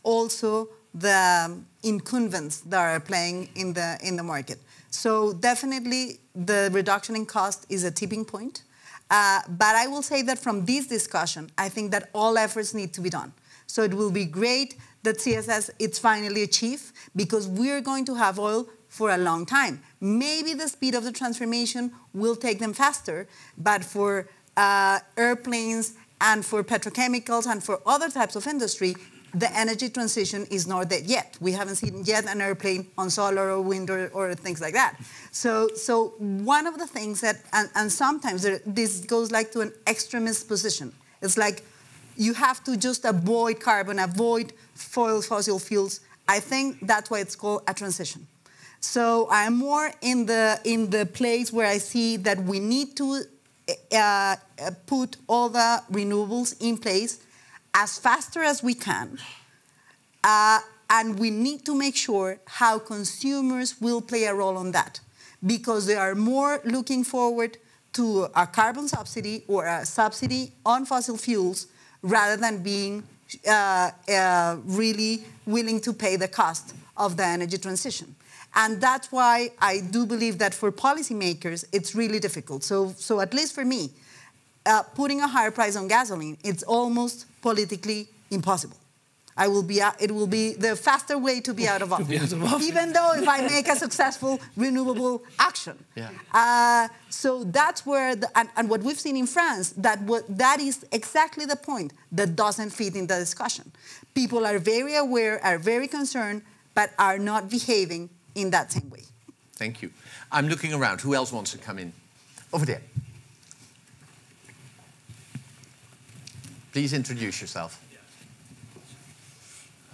also the incumbents that are playing in the market. So definitely the reduction in cost is a tipping point. But I will say that from this discussion, I think that all efforts need to be done. So it will be great that CSS is finally achieved, because we're going to have oil for a long time. Maybe the speed of the transformation will take them faster, but for airplanes and for petrochemicals and for other types of industry, the energy transition is not there yet. We haven't seen yet an airplane on solar or wind or things like that. So one of the things that, and sometimes this goes like to an extremist position. It's like you have to just avoid carbon, avoid fossil fuels. I think that's why it's called a transition. So I'm more in the place where I see that we need to put all the renewables in place as faster as we can, and we need to make sure how consumers will play a role on that, because they are more looking forward to a carbon subsidy or a subsidy on fossil fuels rather than being really willing to pay the cost of the energy transition. And that's why I do believe that for policymakers, it's really difficult. So at least for me, putting a higher price on gasoline, it's almost politically impossible. It will be the faster way to be out of office, even though if I make a successful renewable action. Yeah. So that's where, and what we've seen in France, that is exactly the point that doesn't fit in the discussion. People are very aware, are very concerned, but are not behaving in that same way. Thank you. I'm looking around. Who else wants to come in? Over there. Please introduce yourself.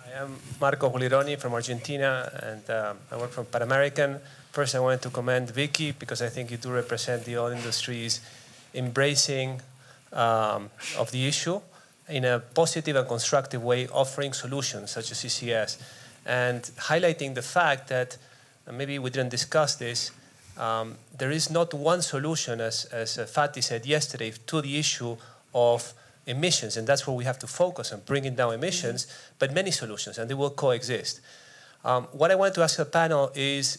I am Marco Gulironi from Argentina, and I work for Pan American. First, I wanted to commend Vicki, because I think you do represent the oil industry's embracing of the issue in a positive and constructive way, offering solutions such as CCS, and highlighting the fact that, maybe we didn't discuss this, there is not one solution, as Fatih said yesterday, to the issue of emissions, and that's where we have to focus on, bringing down emissions, but many solutions, and they will coexist. What I want to ask the panel is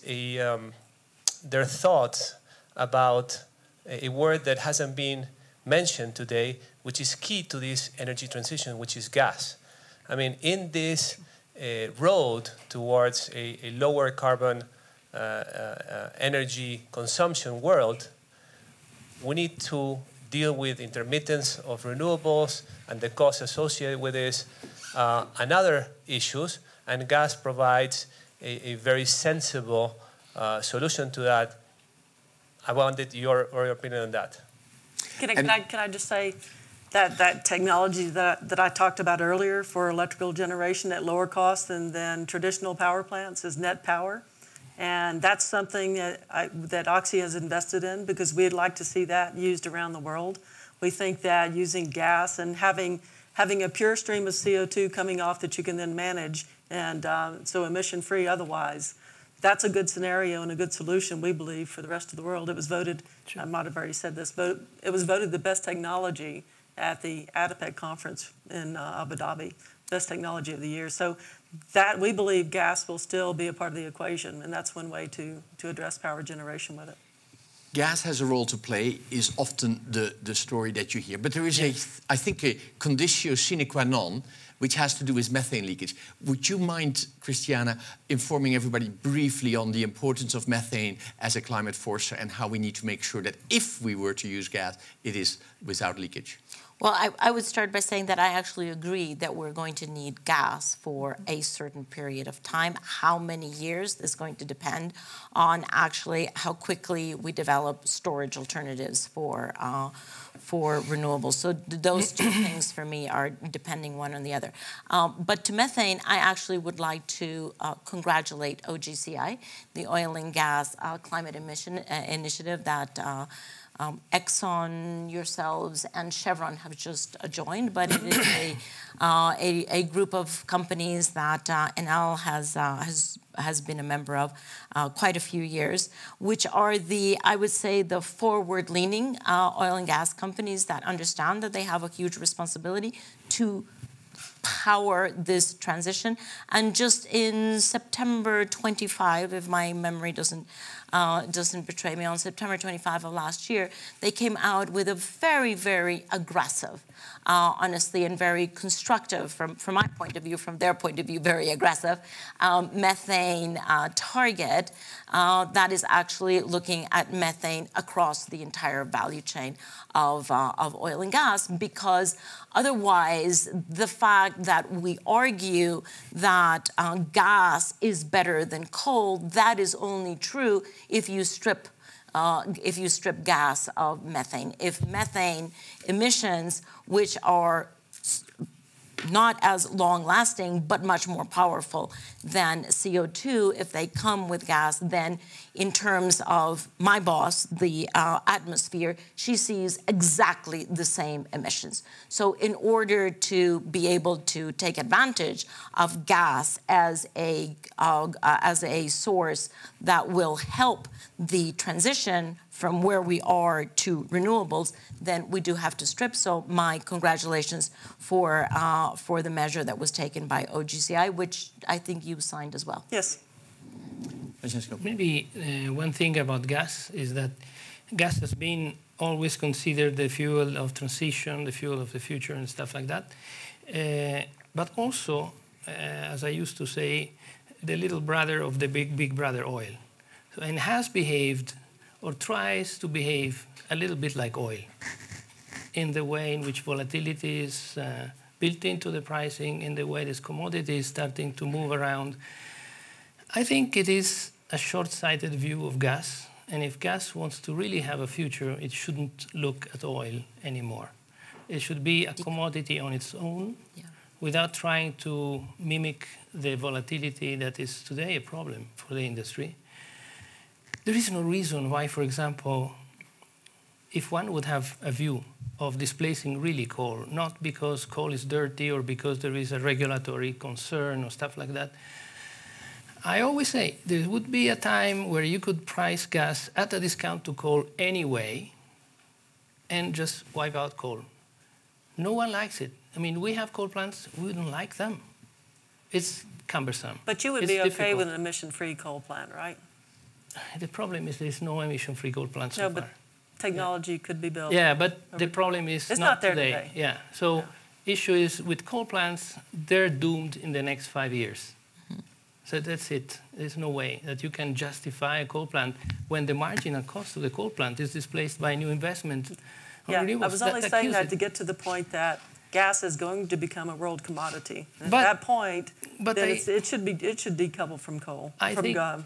their thoughts about a word that hasn't been mentioned today, which is key to this energy transition, which is gas. I mean, in this road towards a lower carbon energy consumption world, we need to deal with intermittence of renewables and the costs associated with this and other issues, and gas provides a very sensible solution to that. I wanted your opinion on that. Can I just say that technology that I talked about earlier for electrical generation at lower cost than traditional power plants is net power. And that's something that Oxy has invested in, because we'd like to see that used around the world. We think that using gas and having a pure stream of CO2 coming off that you can then manage, and so emission-free otherwise, that's a good scenario and a good solution, we believe, for the rest of the world. It was voted, I might have already said this, but it was voted the best technology at the ADIPEC conference in Abu Dhabi, best technology of the year. So that, we believe gas will still be a part of the equation, and that's one way to address power generation with it. Gas has a role to play is often the story that you hear. But there is, I think, a conditio sine qua non which has to do with methane leakage. Would you mind, Christiana, informing everybody briefly on the importance of methane as a climate forcer and how we need to make sure that if we were to use gas, it is without leakage? Well, I would start by saying that I actually agree that we're going to need gas for a certain period of time. How many years is going to depend on actually how quickly we develop storage alternatives for renewables. So those two things for me are depending one on the other. But to methane, I actually would like to congratulate OGCI, the Oil and Gas Climate Emission Initiative that Exxon, yourselves, and Chevron have just joined, but it is a group of companies that Enel has been a member of quite a few years, which are I would say, the forward-leaning oil and gas companies that understand that they have a huge responsibility to power this transition. And just in September 25, if my memory doesn't betray me, on September 25 of last year, they came out with a very, very aggressive, honestly, and very constructive, from my point of view, from their point of view, very aggressive, methane target that is actually looking at methane across the entire value chain of oil and gas, because otherwise the fact that we argue that gas is better than coal, that is only true if you strip gas of methane. If methane emissions, which are not as long-lasting, but much more powerful than CO2, if they come with gas, then in terms of my boss, the atmosphere, she sees exactly the same emissions. So in order to be able to take advantage of gas as a source that will help the transition from where we are to renewables, then we do have to strip. So my congratulations for the measure that was taken by OGCI, which I think you signed as well. Yes. Francesco. Maybe one thing about gas is that gas has been always considered the fuel of transition, the fuel of the future and stuff like that. But also, as I used to say, the little brother of the big brother oil. So, and has behaved or tries to behave a little bit like oil in the way in which volatility is built into the pricing, in the way this commodity is starting to move around. I think it is a short-sighted view of gas, and if gas wants to really have a future, it shouldn't look at oil anymore. It should be a commodity on its own, without trying to mimic the volatility that is today a problem for the industry. There is no reason why, for example, if one would have a view of displacing really coal, not because coal is dirty or because there is a regulatory concern or stuff like that, I always say there would be a time where you could price gas at a discount to coal anyway and just wipe out coal. No one likes it. I mean, we have coal plants, we don't like them. It's cumbersome. But you would be okay with an emission-free coal plant, right? The problem is there's no emission-free coal plant so far. But technology could be built. Yeah, but the problem is it's not there today. Yeah, so issue is with coal plants, they're doomed in the next 5 years. So that's it. There's no way that you can justify a coal plant when the marginal cost of the coal plant is displaced by new investment on renewables. I was only saying that to get to the point that gas is going to become a world commodity. And but, at that point, then it should decouple from coal,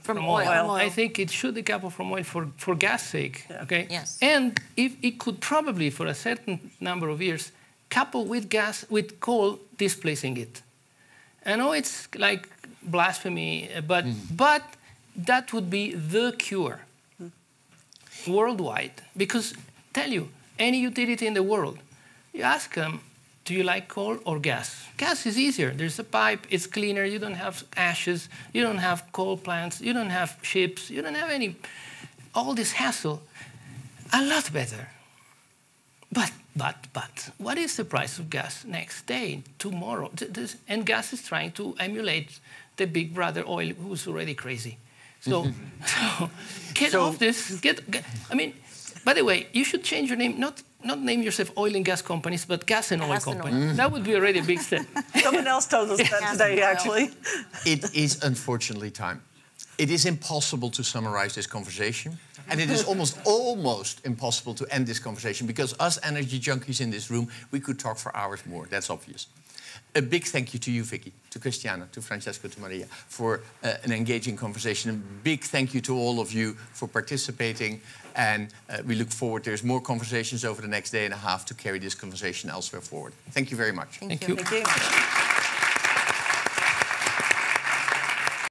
from oil. I think it should decouple from oil for gas sake. Yeah. Okay. Yes. And if it could probably, for a certain number of years, couple with gas with coal displacing it. I know it's like blasphemy, but that would be the cure worldwide. Because tell you, any utility in the world, you ask them, do you like coal or gas? Gas is easier. There's a pipe, it's cleaner, you don't have ashes, you don't have coal plants, you don't have ships, you don't have all this hassle. A lot better. But, what is the price of gas next day, tomorrow? And gas is trying to emulate the big brother oil, who's already crazy. So, get off this. I mean, by the way, you should change your name, not not name yourself oil and gas companies, but gas and oil Gas and companies. oil. That would be already a big step. Someone else told us that today, actually. It is unfortunately time. It is impossible to summarize this conversation. And it is almost impossible to end this conversation, because us energy junkies in this room, we could talk for hours more. That's obvious. A big thank you to you, Vicki, to Christiana, to Francesco, to Maria, for an engaging conversation. A big thank you to all of you for participating. And we look forward. There's more conversations over the next day and a half to carry this conversation elsewhere forward. Thank you very much. Thank you. Thank you.